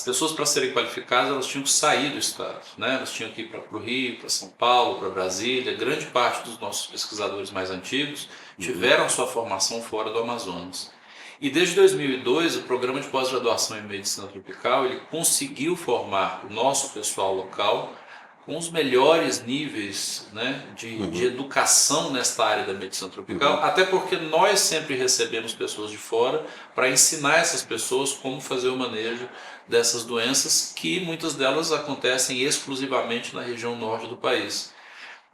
as pessoas, para serem qualificadas, elas tinham que sair do estado, né? Elas tinham que ir para o Rio, para São Paulo, para Brasília. Grande parte dos nossos pesquisadores mais antigos tiveram sua formação fora do Amazonas. E desde 2002, o programa de pós-graduação em medicina tropical ele conseguiu formar o nosso pessoal local com os melhores níveis, né, de educação nesta área da medicina tropical, até porque nós sempre recebemos pessoas de fora para ensinar essas pessoas como fazer o manejo dessas doenças, que muitas delas acontecem exclusivamente na região norte do país.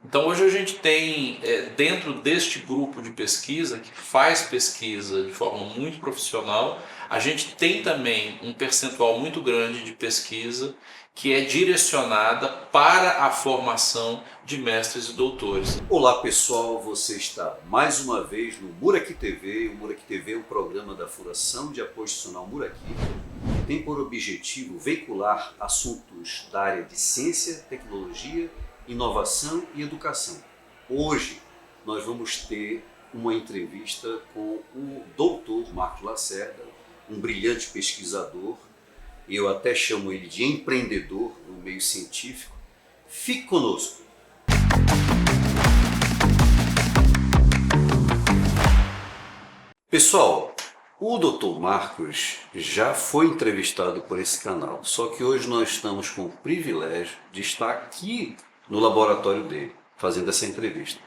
Então hoje a gente tem, dentro deste grupo de pesquisa, que faz pesquisa de forma muito profissional, a gente tem também um percentual muito grande de pesquisa que é direcionada para a formação de mestres e doutores. Olá pessoal, você está mais uma vez no Muraqui TV. O Muraqui TV é um programa da Fundação de Apoio Institucional Muraqui, que tem por objetivo veicular assuntos da área de ciência, tecnologia, inovação e educação. Hoje nós vamos ter uma entrevista com o Dr. Marcos Lacerda, um brilhante pesquisador. Eu até chamo ele de empreendedor no meio científico. Fique conosco. Pessoal, o Dr. Marcos já foi entrevistado por esse canal, só que hoje nós estamos com o privilégio de estar aqui no laboratório dele, fazendo essa entrevista.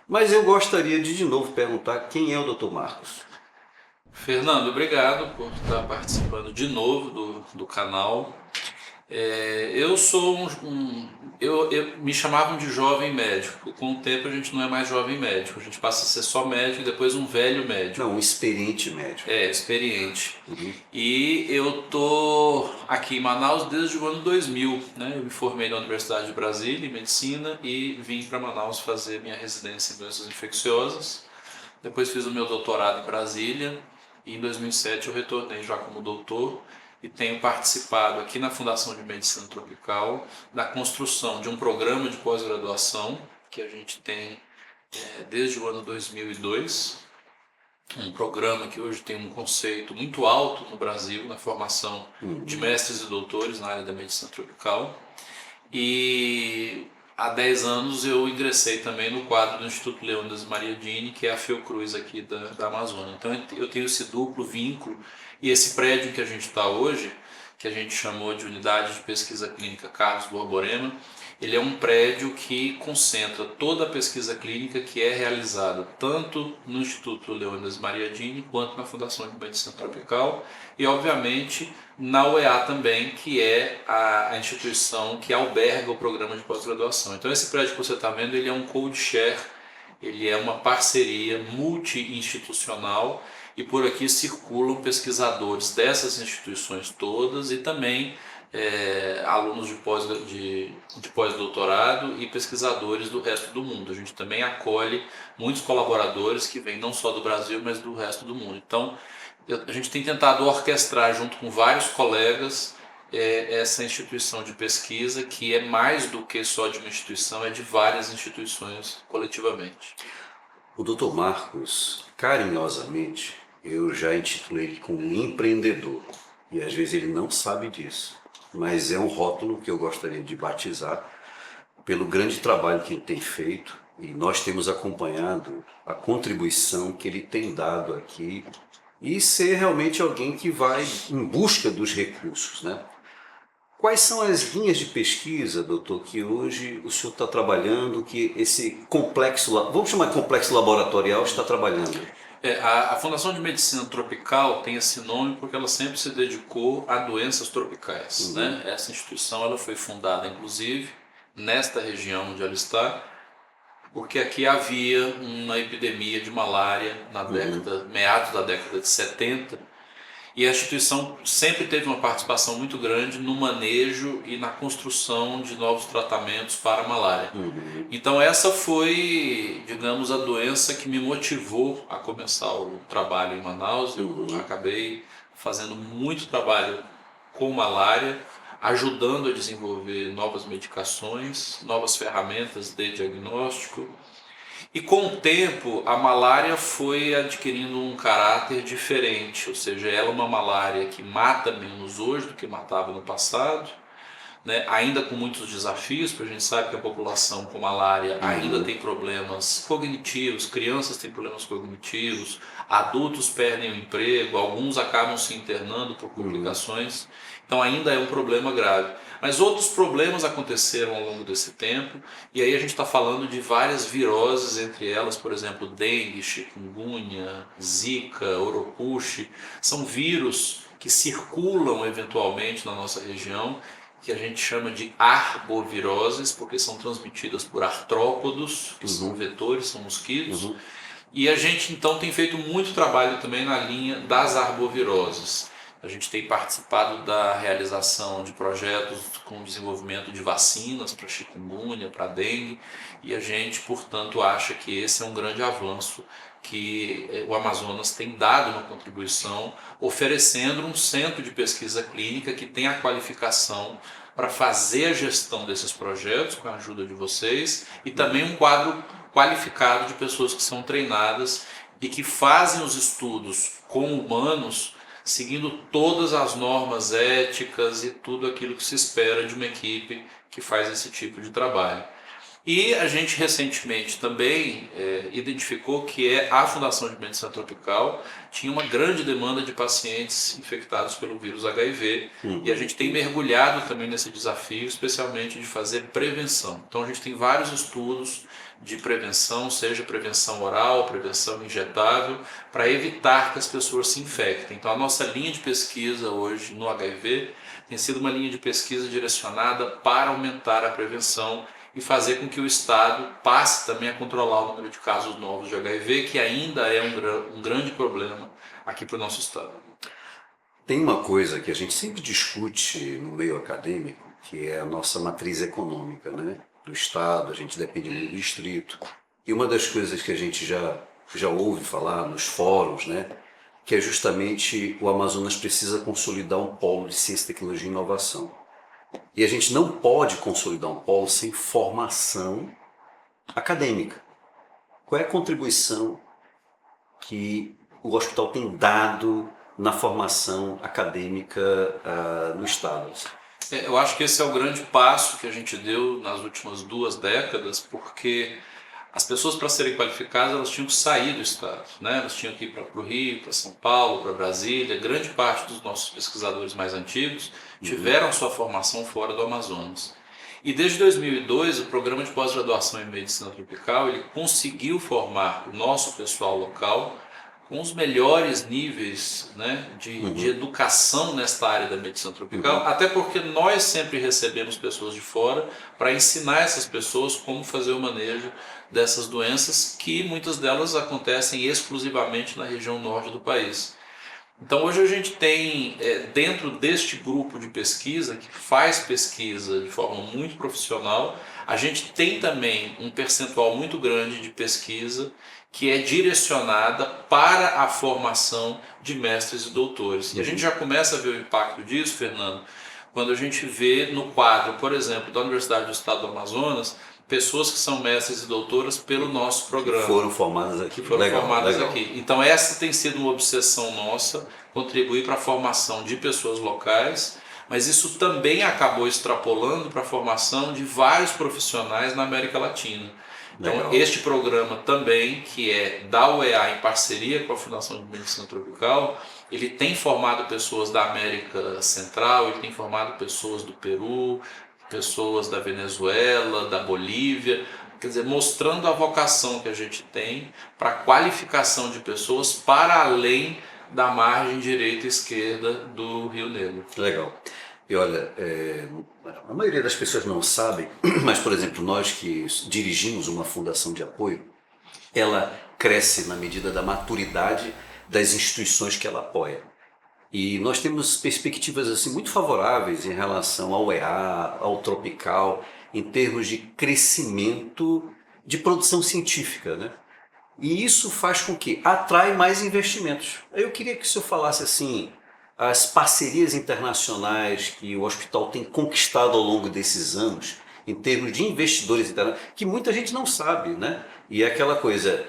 Mas eu gostaria de novo perguntar quem é o Dr. Marcos. Fernando, obrigado por estar participando de novo do canal. Eu sou me chamavam de jovem médico. Com o tempo a gente não é mais jovem médico, a gente passa a ser só médico e depois um velho médico. Não, um experiente médico. Experiente. E eu tô aqui em Manaus desde o ano 2000, né? Eu me formei na Universidade de Brasília em medicina e vim para Manaus fazer minha residência em doenças infecciosas. Depois fiz o meu doutorado em Brasília e em 2007 eu retornei já como doutor. E tenho participado aqui na Fundação de Medicina Tropical da construção de um programa de pós-graduação que a gente tem desde o ano 2002, um programa que hoje tem um conceito muito alto no Brasil na formação de mestres e doutores na área da medicina tropical. E há 10 anos eu ingressei também no quadro do Instituto Leônidas Maria Dini, que é a Fiocruz aqui da Amazônia. Então eu tenho esse duplo vínculo. E esse prédio que a gente está hoje, que a gente chamou de Unidade de Pesquisa Clínica Carlos Borborema, ele é um prédio que concentra toda a pesquisa clínica que é realizada tanto no Instituto Leônidas Maria Dini quanto na Fundação de Medicina Tropical e, obviamente, na UEA também, que é a instituição que alberga o programa de pós-graduação. Então esse prédio que você está vendo, ele é um code share, ele é uma parceria multi-institucional. E por aqui circulam pesquisadores dessas instituições todas e também alunos de pós-doutorado e pesquisadores do resto do mundo. A gente também acolhe muitos colaboradores que vêm não só do Brasil, mas do resto do mundo. Então, a gente tem tentado orquestrar junto com vários colegas essa instituição de pesquisa, que é mais do que só de uma instituição, é de várias instituições coletivamente. O Dr. Marcos, carinhosamente, eu já intitulei ele como um empreendedor. E às vezes ele não sabe disso. Mas é um rótulo que eu gostaria de batizar pelo grande trabalho que ele tem feito. E nós temos acompanhado a contribuição que ele tem dado aqui. E ser realmente alguém que vai em busca dos recursos, né? Quais são as linhas de pesquisa, doutor, que hoje o senhor está trabalhando, que esse complexo, vamos chamar de complexo laboratorial, está trabalhando? A Fundação de Medicina Tropical tem esse nome porque ela sempre se dedicou a doenças tropicais. Né? Essa instituição ela foi fundada, inclusive, nesta região onde ela está, porque aqui havia uma epidemia de malária na meados da década de 70, e a instituição sempre teve uma participação muito grande no manejo e na construção de novos tratamentos para a malária. Então essa foi, digamos, a doença que me motivou a começar o trabalho em Manaus. Eu acabei fazendo muito trabalho com malária, ajudando a desenvolver novas medicações, novas ferramentas de diagnóstico. E com o tempo, a malária foi adquirindo um caráter diferente, ou seja, ela é uma malária que mata menos hoje do que matava no passado, né? Ainda com muitos desafios, porque a gente sabe que a população com malária ainda tem problemas cognitivos, crianças têm problemas cognitivos, adultos perdem o emprego, alguns acabam se internando por complicações, então ainda é um problema grave. Mas outros problemas aconteceram ao longo desse tempo, e aí a gente está falando de várias viroses, entre elas, por exemplo, dengue, chikungunya, zika, oropuche, são vírus que circulam eventualmente na nossa região, que a gente chama de arboviroses, porque são transmitidas por artrópodos, que são vetores, são mosquitos. E a gente então tem feito muito trabalho também na linha das arboviroses. A gente tem participado da realização de projetos com desenvolvimento de vacinas para chikungunya, para dengue, e a gente, portanto, acha que esse é um grande avanço que o Amazonas tem dado uma contribuição, oferecendo um centro de pesquisa clínica que tem a qualificação para fazer a gestão desses projetos, com a ajuda de vocês, e também um quadro qualificado de pessoas que são treinadas e que fazem os estudos com humanos, seguindo todas as normas éticas e tudo aquilo que se espera de uma equipe que faz esse tipo de trabalho. E a gente recentemente também identificou que a Fundação de Medicina Tropical tinha uma grande demanda de pacientes infectados pelo vírus HIV, e a gente tem mergulhado também nesse desafio, especialmente de fazer prevenção. Então a gente tem vários estudos de prevenção, seja prevenção oral, prevenção injetável, para evitar que as pessoas se infectem. Então a nossa linha de pesquisa hoje no HIV tem sido uma linha de pesquisa direcionada para aumentar a prevenção e fazer com que o Estado passe também a controlar o número de casos novos de HIV, que ainda é um grande problema aqui para o nosso Estado. Tem uma coisa que a gente sempre discute no meio acadêmico, que é a nossa matriz econômica, né? Do Estado, a gente depende muito do distrito. E uma das coisas que a gente já ouve falar nos fóruns, né? Que é justamente o Amazonas precisa consolidar um polo de ciência, tecnologia e inovação. E a gente não pode consolidar um polo sem formação acadêmica. Qual é a contribuição que o hospital tem dado na formação acadêmica no Estado? Eu acho que esse é o grande passo que a gente deu nas últimas 2 décadas, porque as pessoas, para serem qualificadas, elas tinham que sair do Estado, né? Elas tinham que ir para o Rio, para São Paulo, para Brasília. Grande parte dos nossos pesquisadores mais antigos tiveram sua formação fora do Amazonas. E desde 2002, o programa de pós-graduação em Medicina Tropical ele conseguiu formar o nosso pessoal local com os melhores níveis, né, de educação nesta área da medicina tropical, até porque nós sempre recebemos pessoas de fora para ensinar essas pessoas como fazer o manejo dessas doenças, que muitas delas acontecem exclusivamente na região norte do país. Então hoje a gente tem, dentro deste grupo de pesquisa, que faz pesquisa de forma muito profissional, a gente tem também um percentual muito grande de pesquisa que é direcionada para a formação de mestres e doutores. E a gente já começa a ver o impacto disso, Fernando, quando a gente vê no quadro, por exemplo, da Universidade do Estado do Amazonas, pessoas que são mestres e doutoras pelo nosso programa. Foram formadas aqui. Aqui. Então essa tem sido uma obsessão nossa, contribuir para a formação de pessoas locais, mas isso também acabou extrapolando para a formação de vários profissionais na América Latina. Então este programa também, que é da UEA em parceria com a Fundação de Medicina Tropical, ele tem formado pessoas da América Central, ele tem formado pessoas do Peru, pessoas da Venezuela, da Bolívia, quer dizer, mostrando a vocação que a gente tem para a qualificação de pessoas para além da margem direita e esquerda do Rio Negro. Legal. E olha, a maioria das pessoas não sabe, mas, por exemplo, nós que dirigimos uma fundação de apoio, ela cresce na medida da maturidade das instituições que ela apoia. E nós temos perspectivas assim, muito favoráveis em relação ao EA, ao Tropical, em termos de crescimento de produção científica, né? E isso faz com que atrai mais investimentos. Eu queria que o senhor falasse assim, as parcerias internacionais que o hospital tem conquistado ao longo desses anos em termos de investidores internacionais, que muita gente não sabe, né? E é aquela coisa,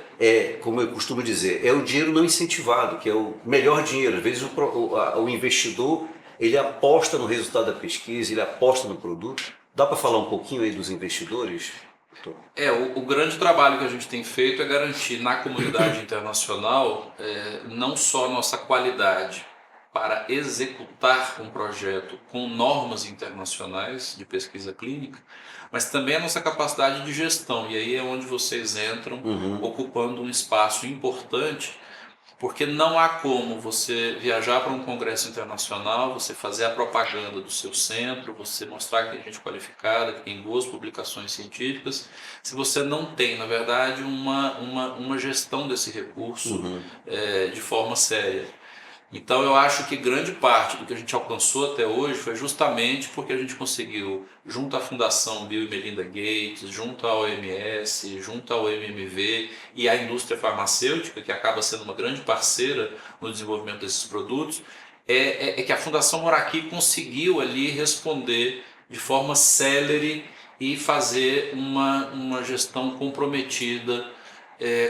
como eu costumo dizer, é o dinheiro não incentivado, que é o melhor dinheiro. Às vezes o investidor, ele aposta no resultado da pesquisa, ele aposta no produto. Dá para falar um pouquinho aí dos investidores? O grande trabalho que a gente tem feito é garantir na comunidade internacional não só nossa qualidade para executar um projeto com normas internacionais de pesquisa clínica, mas também a nossa capacidade de gestão. E aí é onde vocês entram, ocupando um espaço importante, porque não há como você viajar para um congresso internacional, você fazer a propaganda do seu centro, você mostrar que tem gente qualificada, que tem boas publicações científicas, se você não tem, na verdade, uma gestão desse recurso de forma séria. Então eu acho que grande parte do que a gente alcançou até hoje foi justamente porque a gente conseguiu, junto à Fundação Bill e Melinda Gates, junto à OMS, junto ao MMV e à indústria farmacêutica, que acaba sendo uma grande parceira no desenvolvimento desses produtos, que a Fundação Moraqui conseguiu ali responder de forma célere e fazer uma gestão comprometida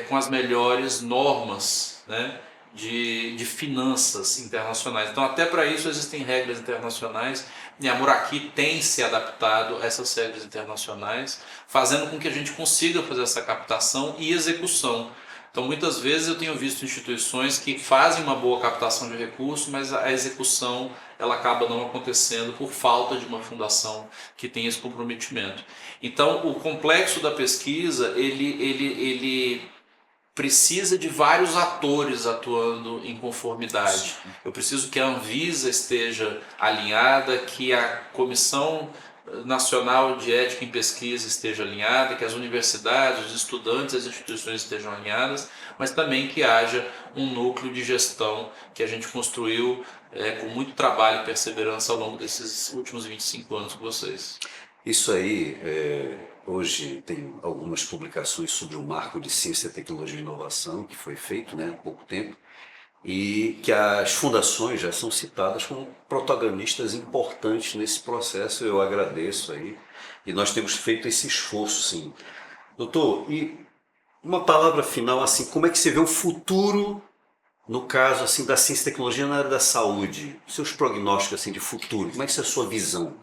com as melhores normas, né, de finanças internacionais. Então até para isso existem regras internacionais e a Moraqui tem se adaptado a essas regras internacionais, fazendo com que a gente consiga fazer essa captação e execução. Então muitas vezes eu tenho visto instituições que fazem uma boa captação de recursos, mas a execução ela acaba não acontecendo por falta de uma fundação que tenha esse comprometimento. Então o complexo da pesquisa ele precisa de vários atores atuando em conformidade. Eu preciso que a Anvisa esteja alinhada, que a Comissão Nacional de Ética em Pesquisa esteja alinhada, que as universidades, os estudantes, as instituições estejam alinhadas, mas também que haja um núcleo de gestão que a gente construiu com muito trabalho e perseverança ao longo desses últimos 25 anos com vocês. Isso aí, hoje tem algumas publicações sobre o marco de ciência, tecnologia e inovação que foi feito, né, há pouco tempo, e que as fundações já são citadas como protagonistas importantes nesse processo. Eu agradeço aí, e nós temos feito esse esforço, sim. Doutor, e uma palavra final, assim, como é que você vê o futuro, no caso assim, da ciência e tecnologia na área da saúde? Seus prognósticos assim, de futuro, como é que é a sua visão?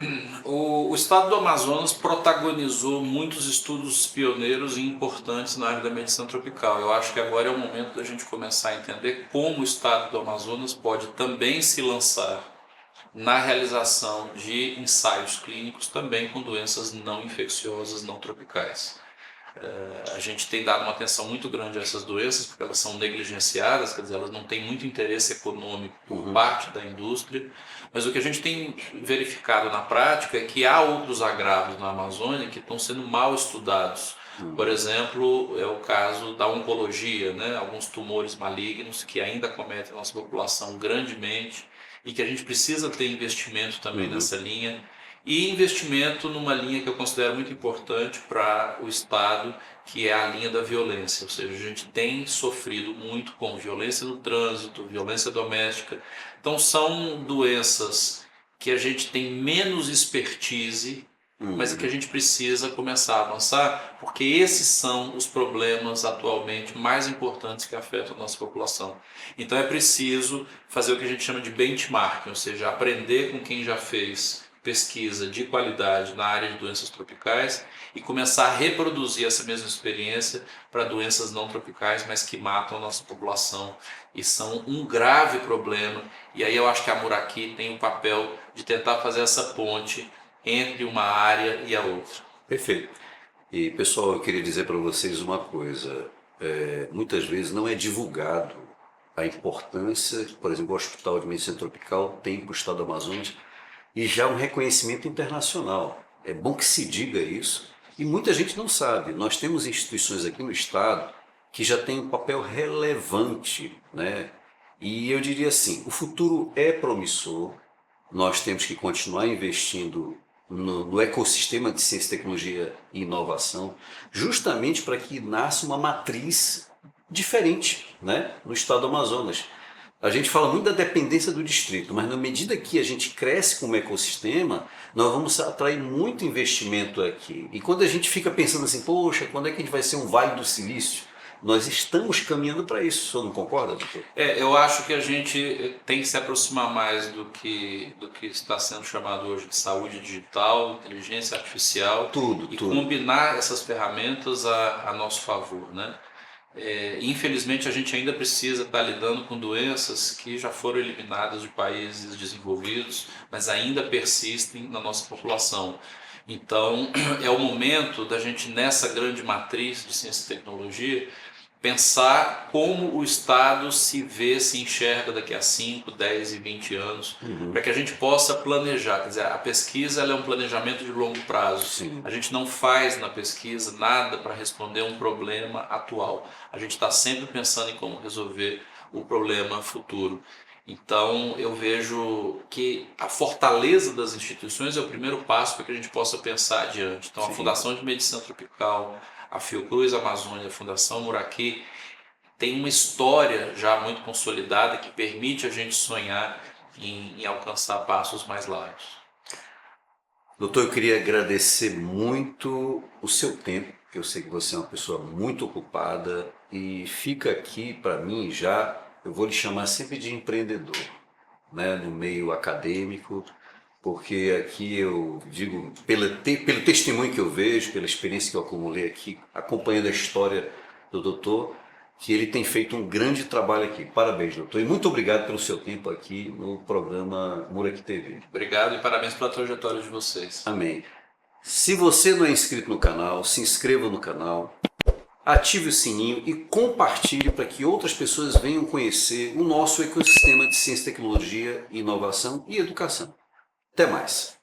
O estado do Amazonas protagonizou muitos estudos pioneiros e importantes na área da medicina tropical. Eu acho que agora é o momento da gente começar a entender como o estado do Amazonas pode também se lançar na realização de ensaios clínicos também com doenças não infecciosas, não tropicais. A gente tem dado uma atenção muito grande a essas doenças porque elas são negligenciadas, quer dizer, elas não têm muito interesse econômico por parte da indústria, mas o que a gente tem verificado na prática é que há outros agravos na Amazônia que estão sendo mal estudados. Por exemplo, é o caso da oncologia, né? Alguns tumores malignos que ainda acometem a nossa população grandemente e que a gente precisa ter investimento também nessa linha. E investimento numa linha que eu considero muito importante para o Estado, que é a linha da violência. Ou seja, a gente tem sofrido muito com violência no trânsito, violência doméstica. Então são doenças que a gente tem menos expertise, mas que a gente precisa começar a avançar, porque esses são os problemas atualmente mais importantes que afetam a nossa população. Então é preciso fazer o que a gente chama de benchmarking, ou seja, aprender com quem já fez pesquisa de qualidade na área de doenças tropicais e começar a reproduzir essa mesma experiência para doenças não tropicais, mas que matam a nossa população e são um grave problema. E aí eu acho que a Moraqui tem o papel de tentar fazer essa ponte entre uma área e a outra. Perfeito. E pessoal, eu queria dizer para vocês uma coisa, muitas vezes não é divulgado a importância, por exemplo, o Hospital de Medicina Tropical tem para o estado do Amazonas e já um reconhecimento internacional. É bom que se diga isso e muita gente não sabe. Nós temos instituições aqui no estado que já têm um papel relevante, né? E eu diria assim, o futuro é promissor, nós temos que continuar investindo no ecossistema de ciência, tecnologia e inovação, justamente para que nasça uma matriz diferente, né, no estado do Amazonas. A gente fala muito da dependência do distrito, mas na medida que a gente cresce como ecossistema, nós vamos atrair muito investimento aqui. E quando a gente fica pensando assim, poxa, quando é que a gente vai ser um Vale do Silício? Nós estamos caminhando para isso, o senhor não concorda, doutor? Eu acho que a gente tem que se aproximar mais do que está sendo chamado hoje de saúde digital, inteligência artificial, Tudo, e tudo. combinar essas ferramentas a nosso favor, né? Infelizmente a gente ainda precisa estar lidando com doenças que já foram eliminadas de países desenvolvidos, mas ainda persistem na nossa população. Então é o momento da gente, nessa grande matriz de ciência e tecnologia, pensar como o Estado se vê, se enxerga daqui a 5, 10 e 20 anos, para que a gente possa planejar. Quer dizer, a pesquisa ela é um planejamento de longo prazo. Sim. A gente não faz na pesquisa nada para responder um problema atual. A gente está sempre pensando em como resolver o problema futuro. Então eu vejo que a fortaleza das instituições é o primeiro passo para que a gente possa pensar adiante. Então a Sim. Fundação de Medicina Tropical, a Fiocruz Amazônia, a Fundação Muraqui, tem uma história já muito consolidada que permite a gente sonhar em alcançar passos mais largos. Doutor, eu queria agradecer muito o seu tempo, porque eu sei que você é uma pessoa muito ocupada e fica aqui para mim já, eu vou lhe chamar sempre de empreendedor, né, no meio acadêmico, porque aqui eu digo, pelo testemunho que eu vejo, pela experiência que eu acumulei aqui, acompanhando a história do doutor, que ele tem feito um grande trabalho aqui. Parabéns, doutor, e muito obrigado pelo seu tempo aqui no programa Muraqui TV. Obrigado e parabéns pela trajetória de vocês. Amém. Se você não é inscrito no canal, se inscreva no canal, ative o sininho e compartilhe para que outras pessoas venham conhecer o nosso ecossistema de ciência, tecnologia, inovação e educação. Até mais!